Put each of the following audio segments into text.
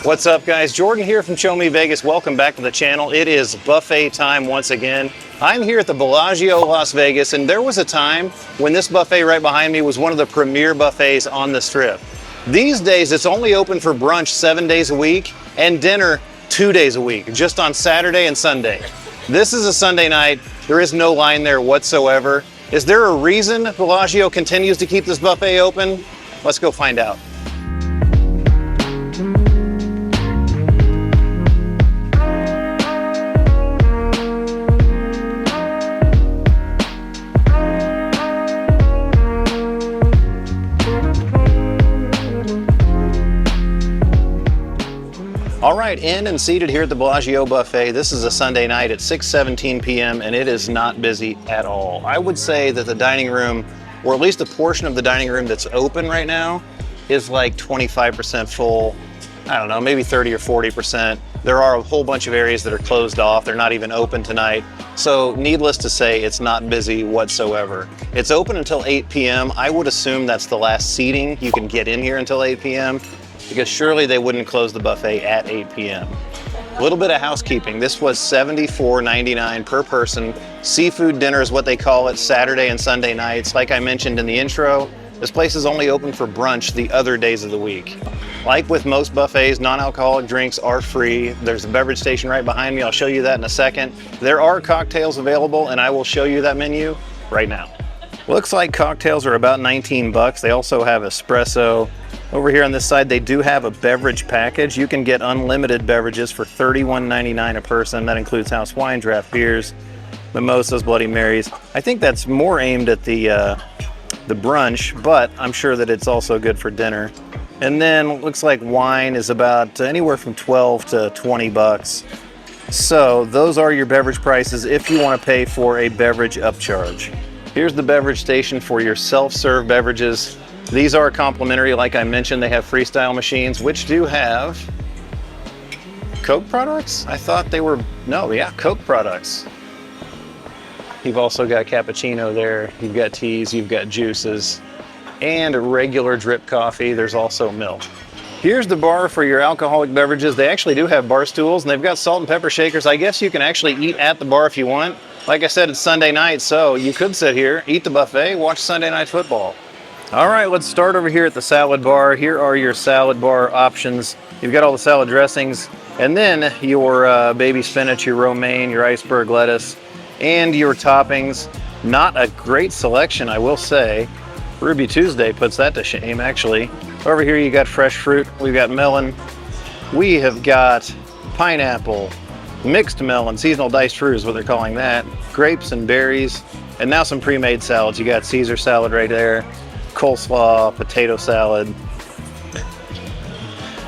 What's up, guys? Jordan here from Show Me Vegas. Welcome back to the channel. It is buffet time once again. I'm here at the Bellagio, Las Vegas, and there was a time when this buffet right behind me was one of the premier buffets on the Strip. These days, it's only open for brunch 7 days a week and dinner 2 days a week, just on Saturday and Sunday. This is a Sunday night. There is no line there whatsoever. Is there a reason Bellagio continues to keep this buffet open? Let's go find out. All right, in and seated here at the Bellagio buffet. This is a Sunday night at 6:17 p.m. and it is not busy at all. I would say that the dining room, or at least a portion of the dining room that's open right now, is like 25% full. I don't know, maybe 30 or 40%. There are a whole bunch of areas that are closed off. They're not even open tonight. So needless to say, it's not busy whatsoever. It's open until 8 p.m. I would assume that's the last seating. You can get in here until 8 p.m. because surely they wouldn't close the buffet at 8 p.m. A little bit of housekeeping. This was $74.99 per person. Seafood dinner is what they call it, Saturday and Sunday nights. Like I mentioned in the intro, this place is only open for brunch the other days of the week. Like with most buffets, non-alcoholic drinks are free. There's a beverage station right behind me. I'll show you that in a second. There are cocktails available, and I will show you that menu right now. Looks like cocktails are about 19 bucks. They also have espresso. Over here on this side, they do have a beverage package. You can get unlimited beverages for $31.99 a person. That includes house wine, draft beers, mimosas, Bloody Marys. I think that's more aimed at the brunch, but I'm sure that it's also good for dinner. And then looks like wine is about anywhere from 12 to 20 bucks. So those are your beverage prices if you want to pay for a beverage upcharge. Here's the beverage station for your self-serve beverages. These are complimentary, like I mentioned. They have freestyle machines, which do have Coke products? I thought they were, no, yeah, Coke products. You've also got cappuccino there. You've got teas, you've got juices, and a regular drip coffee. There's also milk. Here's the bar for your alcoholic beverages. They actually do have bar stools, and they've got salt and pepper shakers. I guess you can actually eat at the bar if you want. Like I said, it's Sunday night, so you could sit here, eat the buffet, watch Sunday Night Football. All right, let's start over here at the salad bar. Here are your salad bar options. You've got all the salad dressings, and then your baby spinach, your romaine, your iceberg lettuce, and your toppings. Not a great selection, I will say. Ruby Tuesday puts that to shame, actually. Over here you got fresh fruit. We've got melon. We have got pineapple, mixed melon, seasonal diced fruit is what they're calling that, grapes and berries, and now some pre-made salads. You got Caesar salad right there, coleslaw, potato salad.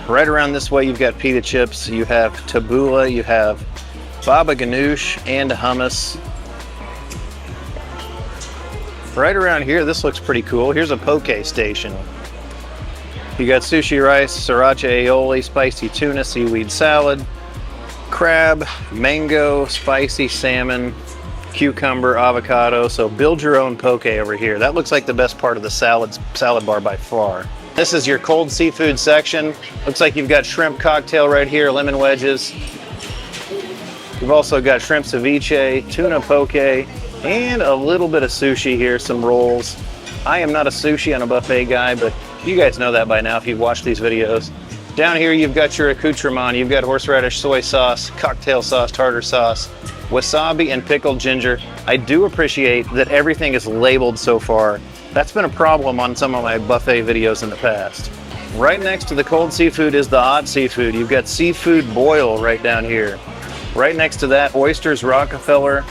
Right around this way, you've got pita chips, you have tabbouleh, you have baba ganoush, and hummus. Right around here, this looks pretty cool. Here's a poke station. You got sushi rice, sriracha aioli, spicy tuna, seaweed salad, crab, mango, spicy salmon, cucumber, avocado. So build your own poke over here. That looks like the best part of the salad bar by far. This is your cold seafood section. Looks like you've got shrimp cocktail right here, lemon wedges. You've also got shrimp ceviche, tuna poke, and a little bit of sushi here, some rolls. I am not a sushi on a buffet guy, but you guys know that by now if you've watched these videos. Down here you've got your accoutrement. You've got horseradish soy sauce, cocktail sauce, tartar sauce, wasabi, and pickled ginger. I do appreciate that everything is labeled so far. That's been a problem on some of my buffet videos in the past. Right next to the cold seafood is the hot seafood. You've got seafood boil right down here. Right next to that, oysters Rockefeller,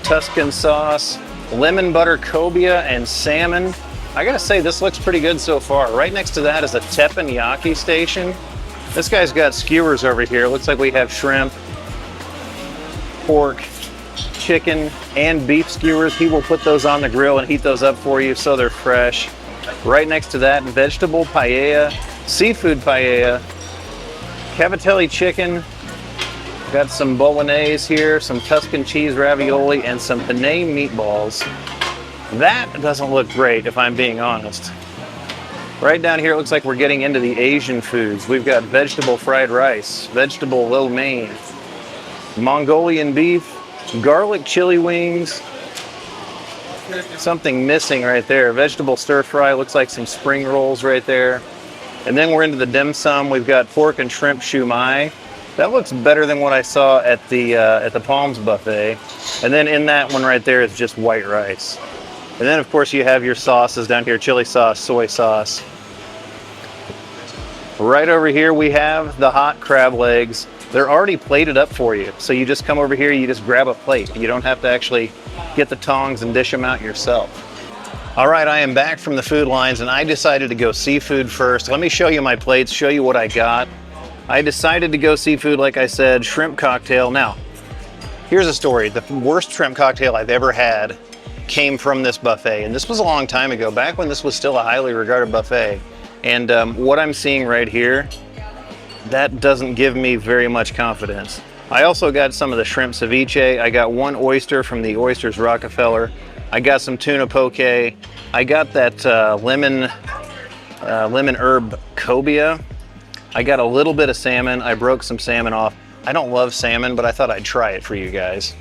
Tuscan sauce, lemon butter cobia, and salmon. I gotta say, this looks pretty good so far. Right next to that is a teppanyaki station. This guy's got skewers over here. Looks like we have shrimp, pork, chicken, and beef skewers. He will put those on the grill and heat those up for you so they're fresh. Right next to that, vegetable paella, seafood paella, cavatelli chicken. Got some bolognese here, some Tuscan cheese ravioli, and some penne meatballs. That doesn't look great, if I'm being honest. Right down here, it looks like we're getting into the Asian foods. We've got vegetable fried rice, vegetable lo mein, Mongolian beef, garlic chili wings, something missing right there. Vegetable stir fry, looks like some spring rolls right there. And then we're into the dim sum. We've got pork and shrimp shumai. That looks better than what I saw at the Palms buffet. And then in that one right there is just white rice. And then of course you have your sauces down here, chili sauce, soy sauce. Right over here we have the hot crab legs. They're already plated up for you. So you just come over here, you just grab a plate. You don't have to actually get the tongs and dish them out yourself. All right, I am back from the food lines and I decided to go seafood first. Let me show you my plates, show you what I got. I decided to go seafood, like I said, shrimp cocktail. Now, here's a story. The worst shrimp cocktail I've ever had came from this buffet. And this was a long time ago, back when this was still a highly regarded buffet. And what I'm seeing right here, that doesn't give me very much confidence. I also got some of the shrimp ceviche. I got one oyster from the Oysters Rockefeller. I got some tuna poke. I got that lemon herb cobia. I got a little bit of salmon. I broke some salmon off. I don't love salmon, but I thought I'd try it for you guys.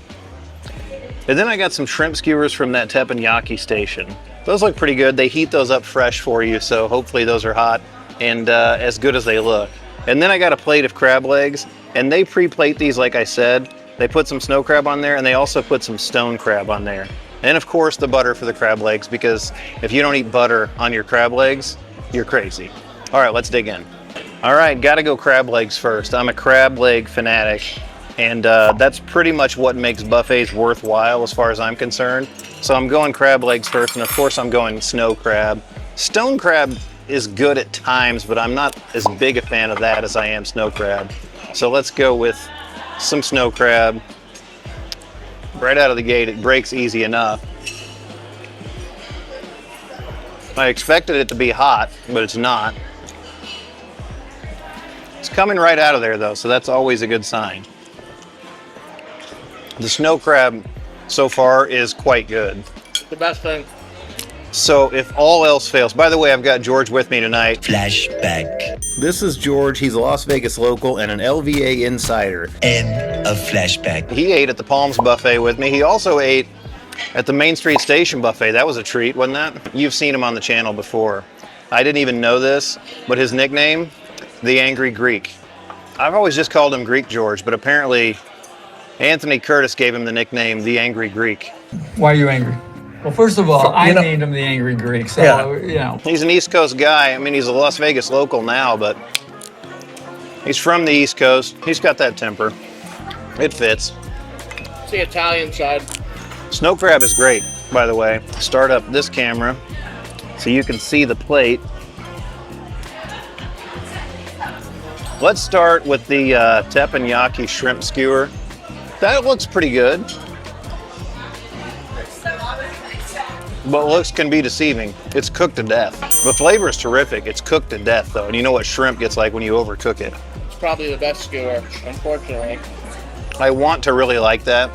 And then I got some shrimp skewers from that teppanyaki station. Those look pretty good. They heat those up fresh for you, so hopefully those are hot and as good as they look. And then I got a plate of crab legs, and they pre-plate these like I said. They put some snow crab on there, and they also put some stone crab on there. And of course the butter for the crab legs, because if you don't eat butter on your crab legs, you're crazy. All right, let's dig in. All right, gotta go crab legs first. I'm a crab leg fanatic, and that's pretty much what makes buffets worthwhile as far as I'm concerned. So I'm going crab legs first, and of course I'm going snow crab. Stone crab is good at times, but I'm not as big a fan of that as I am snow crab. So let's go with some snow crab. Right out of the gate, it breaks easy enough. I expected it to be hot, but it's not. It's coming right out of there though, so that's always a good sign. The snow crab so far is quite good. The best thing. So if all else fails, by the way, I've got George with me tonight. Flashback. This is George. He's a Las Vegas local and an LVA insider. And a flashback. He ate at the Palms buffet with me. He also ate at the Main Street Station buffet. That was a treat, wasn't that? You've seen him on the channel before. I didn't even know this, but his nickname, the Angry Greek. I've always just called him Greek George, but apparently Anthony Curtis gave him the nickname, the Angry Greek. Why are you angry? Well, first of all, I named him the Angry Greek, so, you know. He's an East Coast guy. I mean, he's a Las Vegas local now, but he's from the East Coast. He's got that temper. It fits. It's the Italian side. Snow crab is great, by the way. Start up this camera so you can see the plate. Let's start with the teppanyaki shrimp skewer. That looks pretty good. But looks can be deceiving. It's cooked to death. The flavor is terrific. It's cooked to death though. And you know what shrimp gets like when you overcook it. It's probably the best skewer, unfortunately. I want to really like that.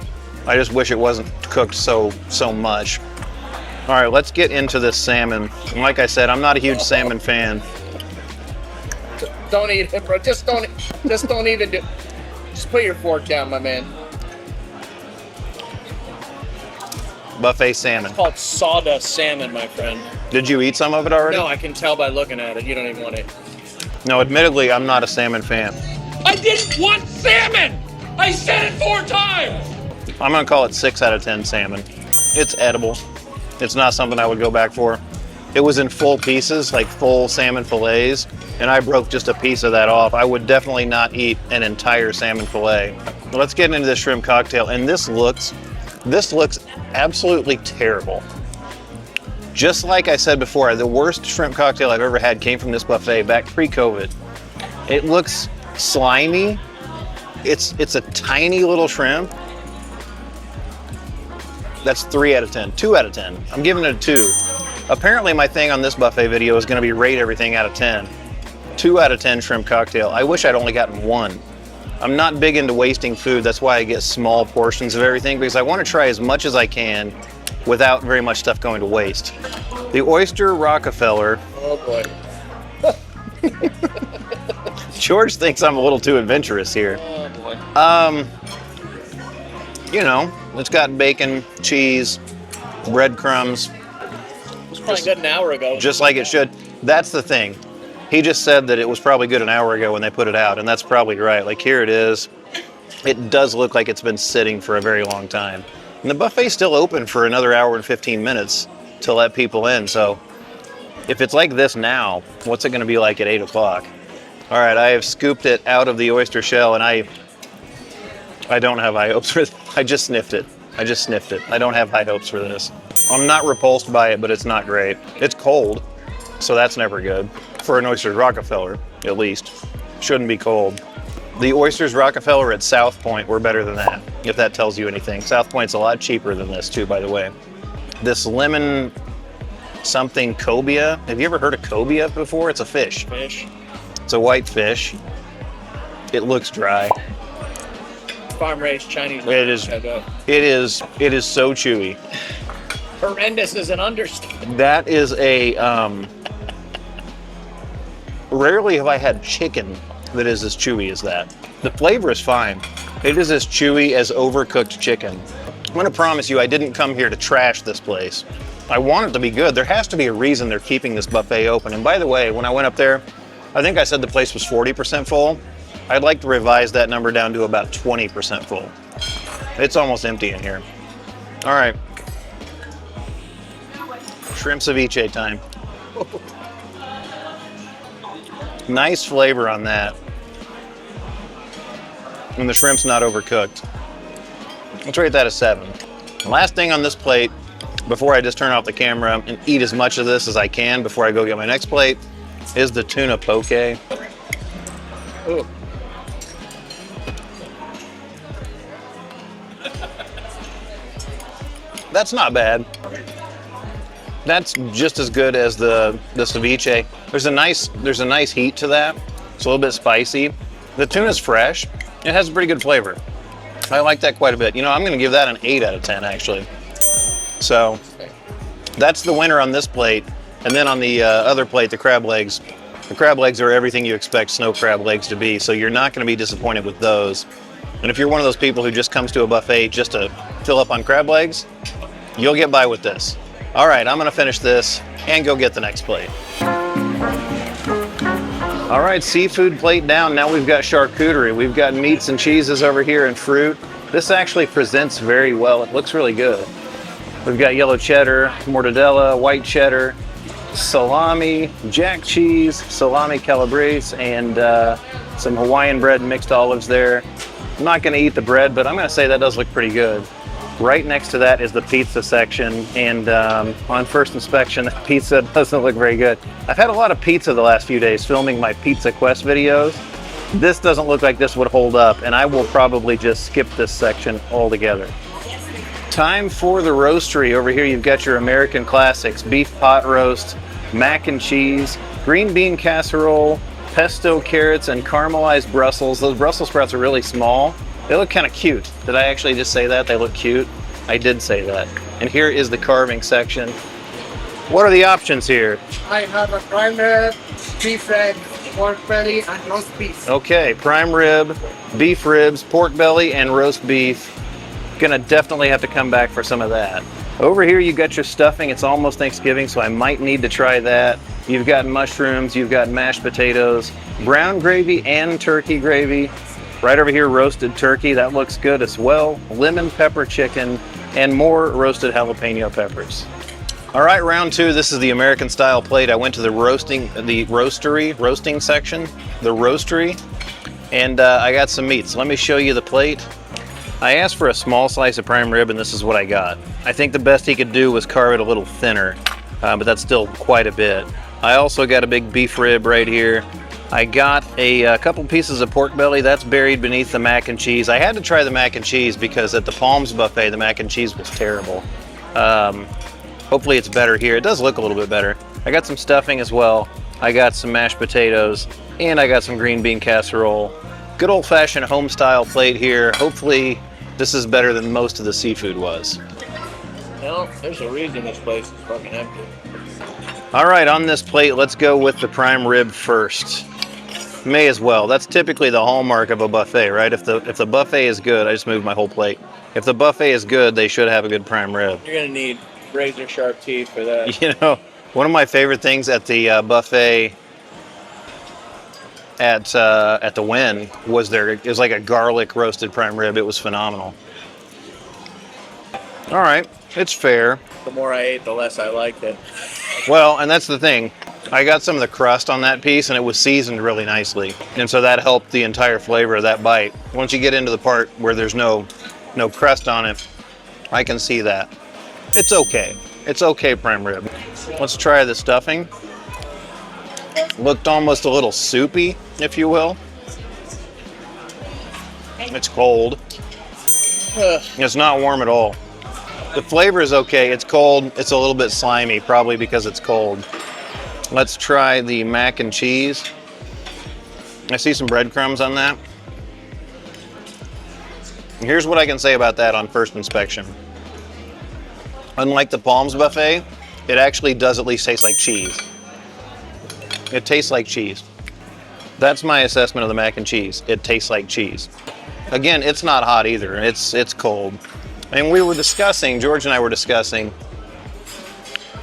I just wish it wasn't cooked so much. All right, let's get into this salmon. And like I said, I'm not a huge salmon fan. Don't eat it, bro. Just don't even do. Just put your fork down, my man. Buffet salmon. It's called sawdust salmon, my friend. Did you eat some of it already? No, I can tell by looking at it. You don't even want it. No, admittedly, I'm not a salmon fan. I didn't want salmon! I said it 4 times! I'm gonna call it 6 out of 10 salmon. It's edible. It's not something I would go back for. It was in full pieces, like full salmon fillets, and I broke just a piece of that off. I would definitely not eat an entire salmon fillet. Let's get into this shrimp cocktail, and this looks absolutely terrible. Just like I said before, the worst shrimp cocktail I've ever had came from this buffet back pre-COVID. It looks slimy. It's a tiny little shrimp. That's 3 out of 10, 2 out of 10. I'm giving it a 2. Apparently my thing on this buffet video is gonna be rate everything out of 10. 2 out of 10 shrimp cocktail. I wish I'd only gotten 1. I'm not big into wasting food. That's why I get small portions of everything, because I want to try as much as I can without very much stuff going to waste. The Oyster Rockefeller. Oh boy. George thinks I'm a little too adventurous here. Oh boy. You know, it's got bacon, cheese, breadcrumbs, It was probably good an hour ago. just like it should. That's the thing. He just said that it was probably good an hour ago when they put it out, and that's probably right. Like, here it is. It does look like it's been sitting for a very long time. And the buffet's still open for another hour and 15 minutes to let people in. So if it's like this now, what's it going to be like at 8 o'clock? All right, I have scooped it out of the oyster shell, and I don't have high hopes for it. I just sniffed it. I don't have high hopes for this. I'm not repulsed by it, but it's not great. It's cold, so that's never good. For an Oysters Rockefeller, at least. Shouldn't be cold. The Oysters Rockefeller at South Point were better than that, if that tells you anything. South Point's a lot cheaper than this, too, by the way. This lemon something cobia. Have you ever heard of cobia before? It's a fish. Fish. It's a white fish. It looks dry. Farm raised Chinese. It is. It is so chewy. Horrendous is an understatement. That is a. Rarely have I had chicken that is as chewy as that. The flavor is fine. It is as chewy as overcooked chicken. I'm gonna promise you, I didn't come here to trash this place. I want it to be good. There has to be a reason they're keeping this buffet open. And by the way, when I went up there, I think I said the place was 40% full. I'd like to revise that number down to about 20% full. It's almost empty in here. All right. Shrimp ceviche time. Nice flavor on that. And the shrimp's not overcooked. Let's rate that a 7. Last thing on this plate, before I just turn off the camera and eat as much of this as I can before I go get my next plate, is the tuna poke. Ooh. That's not bad. That's just as good as the ceviche. There's a nice heat to that. It's a little bit spicy. The tuna's fresh. It has a pretty good flavor. I like that quite a bit. You know, I'm going to give that an 8 out of 10 actually. So that's the winner on this plate. And then on the other plate, the crab legs. The crab legs are everything you expect snow crab legs to be. So you're not going to be disappointed with those. And if you're one of those people who just comes to a buffet just to fill up on crab legs, you'll get by with this. All right, I'm gonna finish this and go get the next plate. All right, seafood plate down. Now we've got charcuterie. We've got meats and cheeses over here and fruit. This actually presents very well. It looks really good. We've got yellow cheddar, mortadella, white cheddar, salami, jack cheese, salami calabrese, and some Hawaiian bread and mixed olives there. I'm not gonna eat the bread, but I'm gonna say that does look pretty good. Right next to that is the pizza section, and on first inspection, the pizza doesn't look very good. I've had a lot of pizza the last few days filming my Pizza Quest videos. This doesn't look like this would hold up, and I will probably just skip this section altogether. Time for the roastery. Over here you've got your American classics, beef pot roast, mac and cheese, green bean casserole, pesto carrots, and caramelized Brussels. Those Brussels sprouts are really small. They look kind of cute. Did I actually just say that? They look cute? I did say that. And here is the carving section. What are the options here? I have a prime rib, beef rib, pork belly, and roast beef. Okay, prime rib, beef ribs, pork belly, and roast beef. Gonna definitely have to come back for some of that. Over here you got your stuffing. It's almost Thanksgiving, so I might need to try that. You've got mushrooms, you've got mashed potatoes, brown gravy and turkey gravy. Right over here, roasted turkey, that looks good as well. Lemon pepper chicken, and more roasted jalapeno peppers. All right, round 2, this is the American style plate. I went to the roasting section, the roastery, and I got some meats. Let me show you the plate. I asked for a small slice of prime rib, and this is what I got. I think the best he could do was carve it a little thinner, but that's still quite a bit. I also got a big beef rib right here. I got a couple pieces of pork belly. That's buried beneath the mac and cheese. I had to try the mac and cheese because at the Palms buffet, the mac and cheese was terrible. Hopefully it's better here. It does look a little bit better. I got some stuffing as well. I got some mashed potatoes, and I got some green bean casserole. Good old-fashioned home-style plate here. Hopefully this is better than most of the seafood was. Well, there's a reason this place is fucking empty. All right, on this plate, let's go with the prime rib first. May as well. That's typically the hallmark of a buffet, right? If the buffet is good, I just moved my whole plate. If the buffet is good, they should have a good prime rib. You're gonna need razor sharp teeth for that. You know, one of my favorite things at the buffet at the Wynn was it was like a garlic roasted prime rib. It was phenomenal. All right, it's fair. The more I ate, the less I liked it. Well, and that's the thing. I got some of the crust on that piece and it was seasoned really nicely. And so that helped the entire flavor of that bite. Once you get into the part where there's no crust on it, I can see that. It's okay. It's okay, prime rib. Let's try the stuffing. Looked almost a little soupy, if you will. It's cold. It's not warm at all. The flavor is okay. It's cold. It's a little bit slimy, probably because it's cold. Let's try the mac and cheese. I see some breadcrumbs on that. Here's what I can say about that on first inspection. Unlike the Palms buffet, it actually does at least taste like cheese. It tastes like cheese. That's my assessment of the mac and cheese. It tastes like cheese. Again, it's not hot either. It's cold. And George and I were discussing,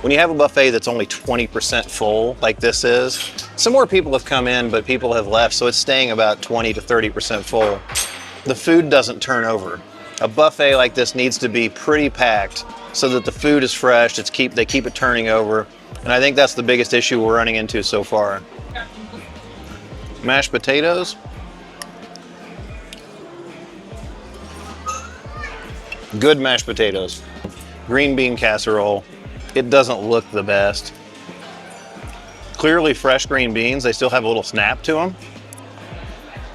when you have a buffet that's only 20% full, like this is, some more people have come in, but people have left, so it's staying about 20 to 30% full. The food doesn't turn over. A buffet like this needs to be pretty packed so that the food is fresh, they keep it turning over, and I think that's the biggest issue we're running into so far. Mashed potatoes. Good mashed potatoes. Green bean casserole. It doesn't look the best. Clearly fresh green beans. They still have a little snap to them.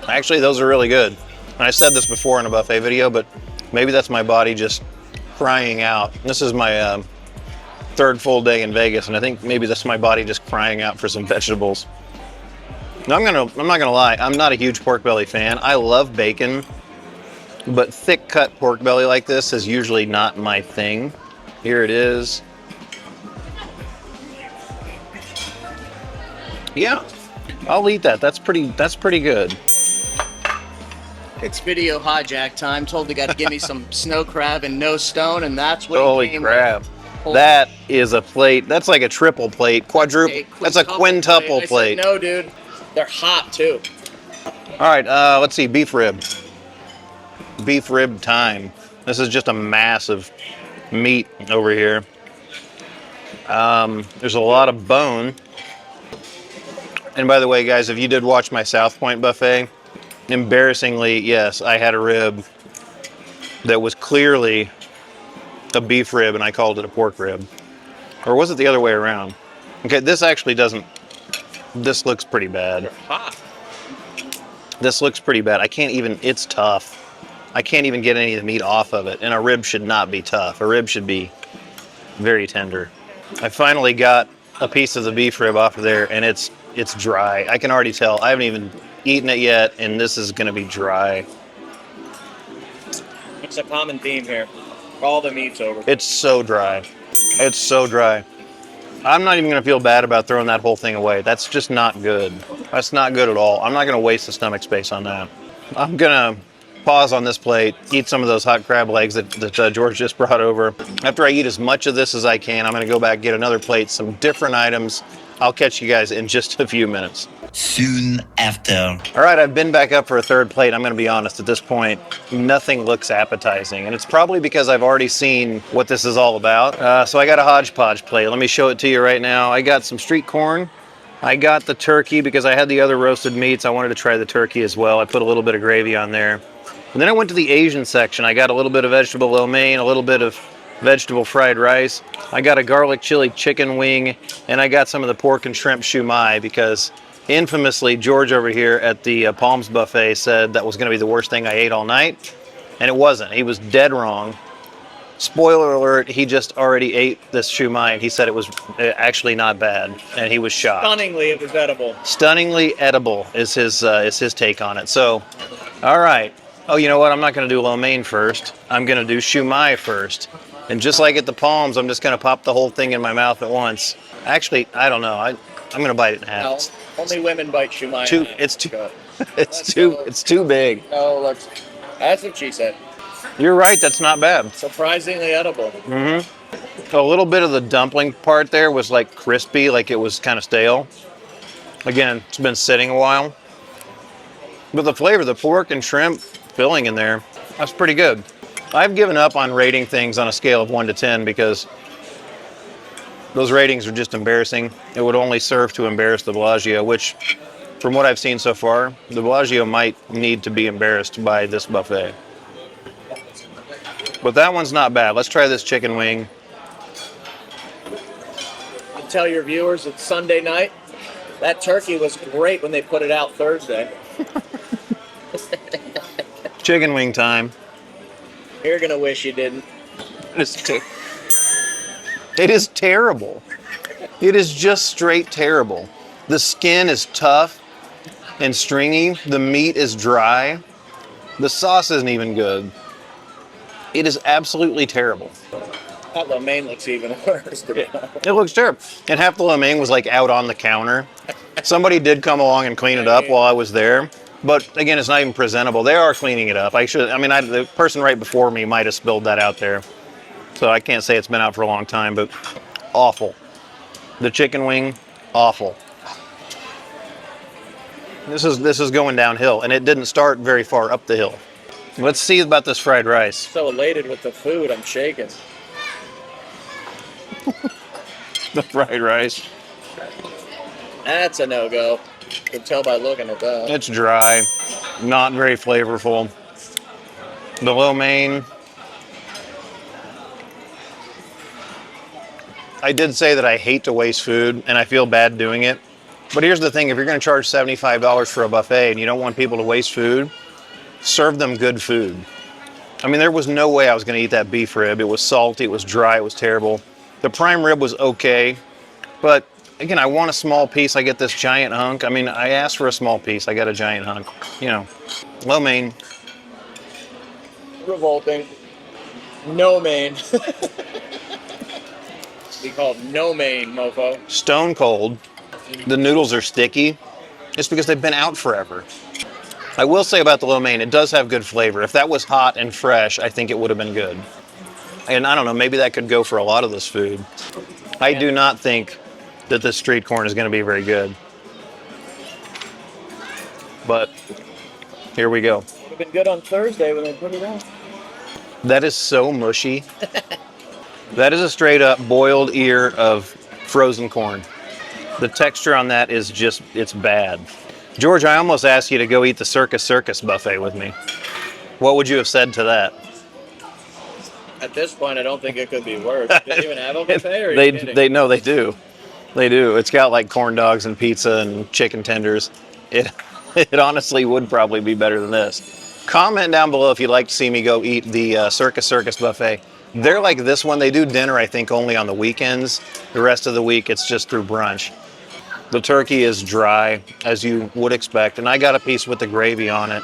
Actually, those are really good. And I said this before in a buffet video, but maybe that's my body just crying out. This is my third full day in Vegas, and I think maybe that's my body just crying out for some vegetables. Now, I'm not gonna lie, I'm not a huge pork belly fan. I love bacon, but thick cut pork belly like this is usually not my thing. Here it is. Yeah, I'll eat that. That's pretty good. It's video hijack time. Told the guy to give me some snow crab and no stone, and that's what Holy he came crap. with. That is a plate. That's like a triple plate, quadruple. That's a quintuple plate. I said, no, dude. They're hot, too. All right, let's see, beef rib. Beef rib time. This is just a mass of meat over here. There's a lot of bone. And by the way, guys, if you did watch my South Point buffet, embarrassingly, yes, I had a rib that was clearly a beef rib and I called it a pork rib. Or was it the other way around? Okay, this actually doesn't, this looks pretty bad. They're hot. This looks pretty bad. It's tough. I can't even get any of the meat off of it. And a rib should not be tough. A rib should be very tender. I finally got a piece of the beef rib off of there and it's dry. I can already tell. I haven't even eaten it yet and this is gonna be dry. It's a common theme here. All the meat's over. It's so dry. It's so dry. I'm not even gonna feel bad about throwing that whole thing away. That's just not good. That's not good at all. I'm not gonna waste the stomach space on that. I'm gonna pause on this plate, eat some of those hot crab legs that George just brought over. After I eat as much of this as I can, I'm gonna go back, get another plate, some different items. I'll catch you guys in just a few minutes. Soon after. All right, I've been back up for a third plate. I'm going to be honest, at this point, nothing looks appetizing. And it's probably because I've already seen what this is all about. So I got a hodgepodge plate. Let me show it to you right now. I got some street corn. I got the turkey because I had the other roasted meats. I wanted to try the turkey as well. I put a little bit of gravy on there. And then I went to the Asian section. I got a little bit of vegetable lo mein, a little bit of vegetable fried rice. I got a garlic chili chicken wing, and I got some of the pork and shrimp shumai because infamously George over here at the Palms buffet said that was going to be the worst thing I ate all night, and it wasn't. He was dead wrong. Spoiler alert, he just already ate this shumai and he said it was actually not bad, and he was shocked. Stunningly, it was edible. Stunningly edible is his take on it. So, all right. Oh, you know what? I'm not going to do lo mein first. I'm going to do shumai first. And just like at the Palms, I'm just going to pop the whole thing in my mouth at once. Actually, I don't know. I'm going to bite it in half. No, only women bite shumai. It's too big. No, that's what she said. You're right. That's not bad. Surprisingly edible. A little bit of the dumpling part there was like crispy, like it was kind of stale. Again, it's been sitting a while. But the flavor, the pork and shrimp filling in there, that's pretty good. I've given up on rating things on a scale of 1 to 10 because those ratings are just embarrassing. It would only serve to embarrass the Bellagio, which, from what I've seen so far, the Bellagio might need to be embarrassed by this buffet. But that one's not bad. Let's try this chicken wing. Tell your viewers it's Sunday night. That turkey was great when they put it out Thursday. Chicken wing time. You're gonna wish you didn't. It is terrible. It is just straight terrible. The skin is tough and stringy. The meat is dry. The sauce isn't even good. It is absolutely terrible. That lo mein looks even worse. It looks terrible. And half the lo mein was like out on the counter. Somebody did come along and clean it up while I was there. But again, it's not even presentable. They are cleaning it up. The person right before me might have spilled that out there. So I can't say it's been out for a long time, but awful. The chicken wing, awful. This is going downhill, and it didn't start very far up the hill. Let's see about this fried rice. So elated with the food, I'm shaking. The fried rice. That's a no-go. You can tell by looking at that. It's dry, not very flavorful. The lo mein. I did say that I hate to waste food, and I feel bad doing it. But here's the thing, if you're going to charge $75 for a buffet and you don't want people to waste food, serve them good food. I mean, there was no way I was going to eat that beef rib. It was salty, it was dry, it was terrible. The prime rib was okay, but again, I want a small piece. I get this giant hunk. I mean, I asked for a small piece. I got a giant hunk. You know, lo mein. Revolting. No mein. Be called no mein, mofo. Stone cold. The noodles are sticky. It's because they've been out forever. I will say about the lo mein, it does have good flavor. If that was hot and fresh, I think it would have been good. And I don't know, maybe that could go for a lot of this food. I do not think that this street corn is going to be very good. But here we go. Would have been good on Thursday when they put it out. That is so mushy. That is a straight up boiled ear of frozen corn. The texture on that is just, it's bad. George, I almost asked you to go eat the Circus buffet with me. What would you have said to that? At this point, I don't think it could be worse. Do they even have a buffet, or are you kidding? They do. They do. It's got like corn dogs and pizza and chicken tenders. It honestly would probably be better than this. Comment down below if you'd like to see me go eat the Circus buffet. They're like this one. They do dinner, I think, only on the weekends. The rest of the week, it's just through brunch. The turkey is dry, as you would expect, and I got a piece with the gravy on it.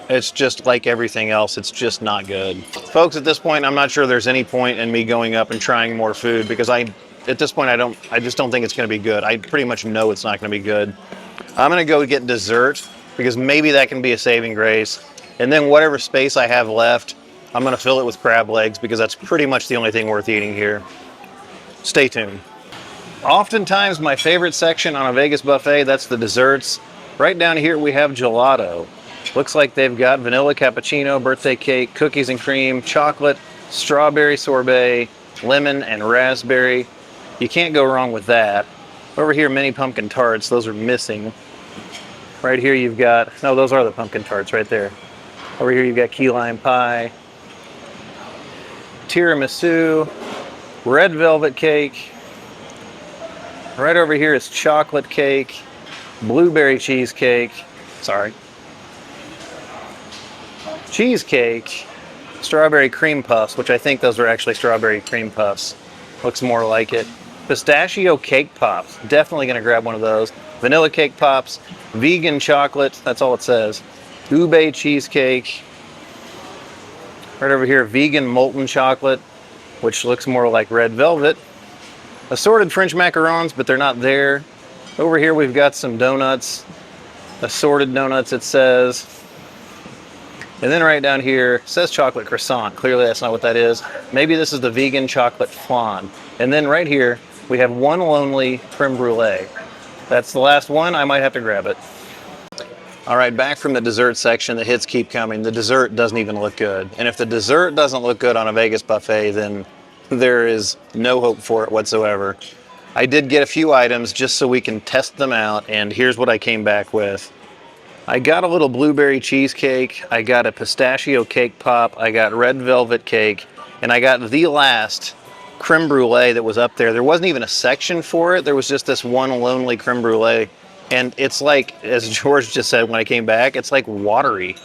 It's just like everything else. It's just not good. Folks, at this point, I'm not sure there's any point in me going up and trying more food because at this point, I just don't think it's going to be good. I pretty much know it's not going to be good. I'm going to go get dessert because maybe that can be a saving grace. And then whatever space I have left, I'm going to fill it with crab legs because that's pretty much the only thing worth eating here. Stay tuned. Oftentimes, my favorite section on a Vegas buffet, that's the desserts. Right down here, we have gelato. Looks like they've got vanilla cappuccino, birthday cake, cookies and cream, chocolate, strawberry sorbet, lemon, and raspberry. You can't go wrong with that. Over here, mini pumpkin tarts. Those are missing. Right here, you've got... No, those are the pumpkin tarts right there. Over here, you've got key lime pie, tiramisu, red velvet cake. Right over here is chocolate cake, blueberry cheesecake. Sorry. Cheesecake, strawberry cream puffs, which I think those are actually strawberry cream puffs. Looks more like it. Pistachio cake pops. Definitely going to grab one of those. Vanilla cake pops, vegan chocolate. That's all it says. Ube cheesecake. Right over here, vegan molten chocolate, which looks more like red velvet. Assorted French macarons, but they're not there. Over here we've got some donuts. Assorted donuts, it says. And then right down here, it says chocolate croissant. Clearly that's not what that is. Maybe this is the vegan chocolate flan. And then right here, we have one lonely creme brulee. That's the last one. I might have to grab it. All right, back from the dessert section. The hits keep coming. The dessert doesn't even look good. And if the dessert doesn't look good on a Vegas buffet, then there is no hope for it whatsoever. I did get a few items just so we can test them out, and here's what I came back with. I got a little blueberry cheesecake, I got a pistachio cake pop, I got red velvet cake, and I got the last creme brulee that was up there. There wasn't even a section for it, there was just this one lonely creme brulee. And it's like, as George just said when I came back, it's like watery.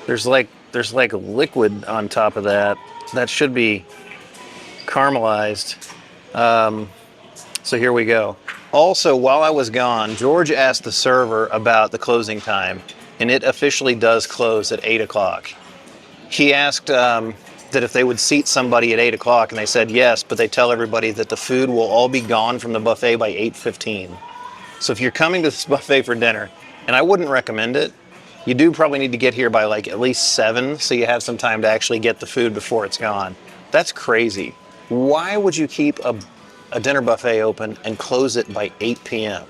There's like liquid on top of that. That should be caramelized. So here we go. Also, while I was gone, George asked the server about the closing time, and it officially does close at 8 o'clock. He asked that if they would seat somebody at 8 o'clock, and they said yes, but they tell everybody that the food will all be gone from the buffet by 8:15. So if you're coming to this buffet for dinner, and I wouldn't recommend it, you do probably need to get here by like at least 7, so you have some time to actually get the food before it's gone. That's crazy. Why would you keep a dinner buffet open and close it by 8 p.m.?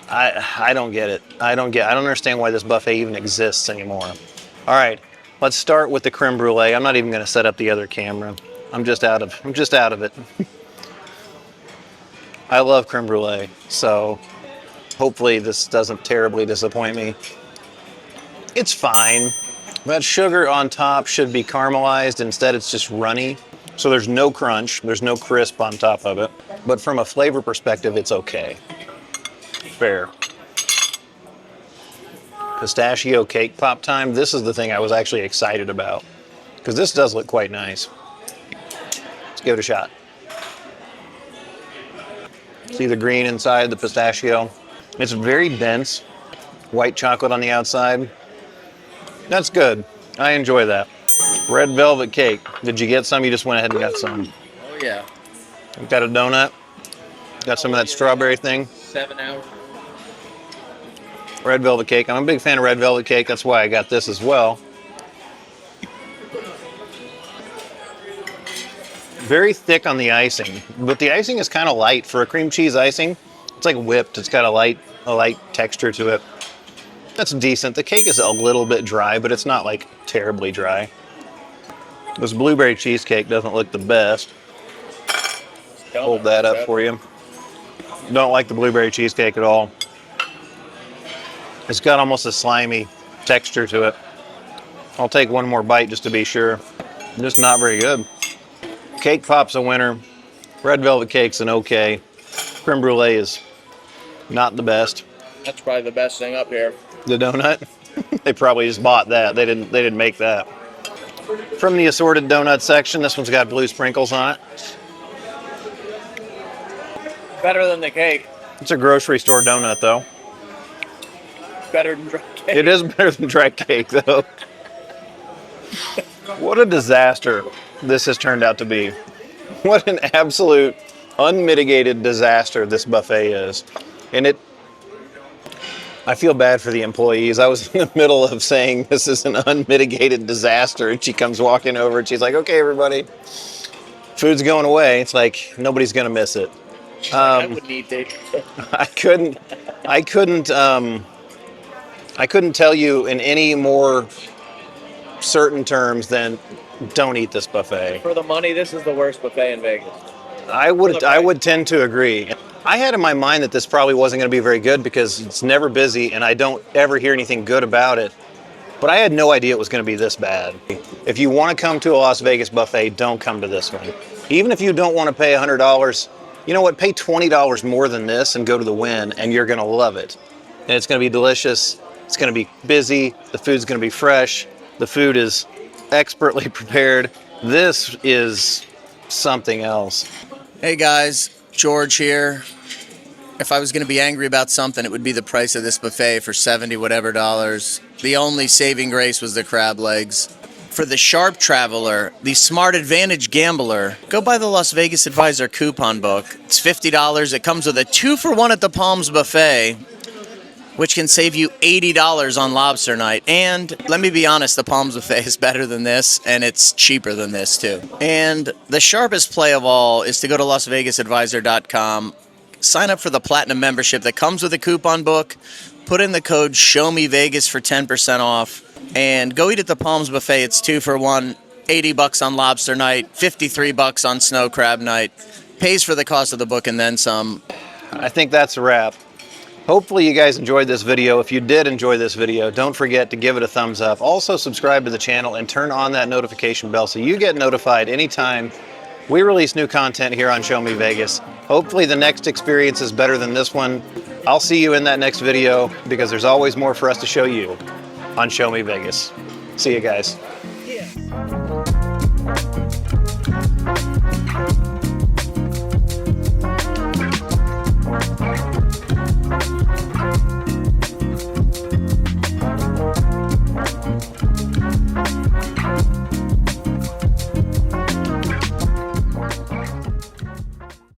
I don't get it. I don't understand why this buffet even exists anymore. All right, let's start with the creme brulee. I'm not even going to set up the other camera. I'm just out of it. I love creme brulee, so hopefully this doesn't terribly disappoint me. It's fine. That sugar on top should be caramelized. Instead, it's just runny. So there's no crunch, there's no crisp on top of it. But from a flavor perspective, it's okay. Fair. Pistachio cake pop time. This is the thing I was actually excited about, because this does look quite nice. Let's give it a shot. See the green inside, the pistachio. It's very dense. White chocolate on the outside. That's good. I enjoy that. Red velvet cake. Did you get some? You just went ahead and got some. Oh yeah. Got a donut. Got some of that strawberry thing. 7 hours. Red velvet cake. I'm a big fan of red velvet cake. That's why I got this as well. Very thick on the icing, but the icing is kind of light for a cream cheese icing. It's like whipped. It's got a light texture to it. That's decent. The cake is a little bit dry, but it's not like terribly dry. This blueberry cheesecake doesn't look the best. Hold that up for you. Don't like the blueberry cheesecake at all. It's got almost a slimy texture to it. I'll take one more bite just to be sure. Just not very good. Cake pop's a winner. Red velvet cake's an okay. Creme brulee is not the best. That's probably the best thing up here. The donut? They probably just bought that. They didn't make that. From the assorted donut section, this one's got blue sprinkles on it. Better than the cake. It's a grocery store donut, though. Better than dry cake. It is better than dry cake, though. What a disaster this has turned out to be. What an absolute unmitigated disaster this buffet is. And I feel bad for the employees. I was in the middle of saying this is an unmitigated disaster, and she comes walking over and she's like, okay, everybody, food's going away. It's like, nobody's going to miss it. I wouldn't eat it. I couldn't tell you in any more certain terms than don't eat this buffet. For the money, this is the worst buffet in Vegas. I would tend to agree. I had in my mind that this probably wasn't going to be very good because it's never busy and I don't ever hear anything good about it. But I had no idea it was going to be this bad. If you want to come to a Las Vegas buffet, don't come to this one. Even if you don't want to pay $100, you know what? Pay $20 more than this and go to the Wynn, and you're going to love it. And it's going to be delicious. It's going to be busy. The food's going to be fresh. The food is expertly prepared. This is something else. Hey guys, George here. If I was going to be angry about something, it would be the price of this buffet for $70 whatever dollars. The only saving grace was the crab legs. for the sharp traveler, the smart advantage gambler, go buy the Las Vegas Advisor coupon book. It's $50. It comes with a 2-for-1 at the Palms Buffet, which can save you $80 on lobster night. And let me be honest, the Palms Buffet is better than this, and it's cheaper than this too. And the sharpest play of all is to go to LasVegasAdvisor.com, sign up for the Platinum membership that comes with a coupon book, put in the code SHOWMEVEGAS for 10% off, and go eat at the Palms Buffet. It's 2-for-1, $80 on lobster night, $53 on snow crab night. Pays for the cost of the book and then some. I think that's a wrap. Hopefully you guys enjoyed this video. If you did enjoy this video, don't forget to give it a thumbs up. Also subscribe to the channel and turn on that notification bell so you get notified anytime we release new content here on Show Me Vegas. Hopefully the next experience is better than this one. I'll see you in that next video because there's always more for us to show you on Show Me Vegas. See you guys. Yeah.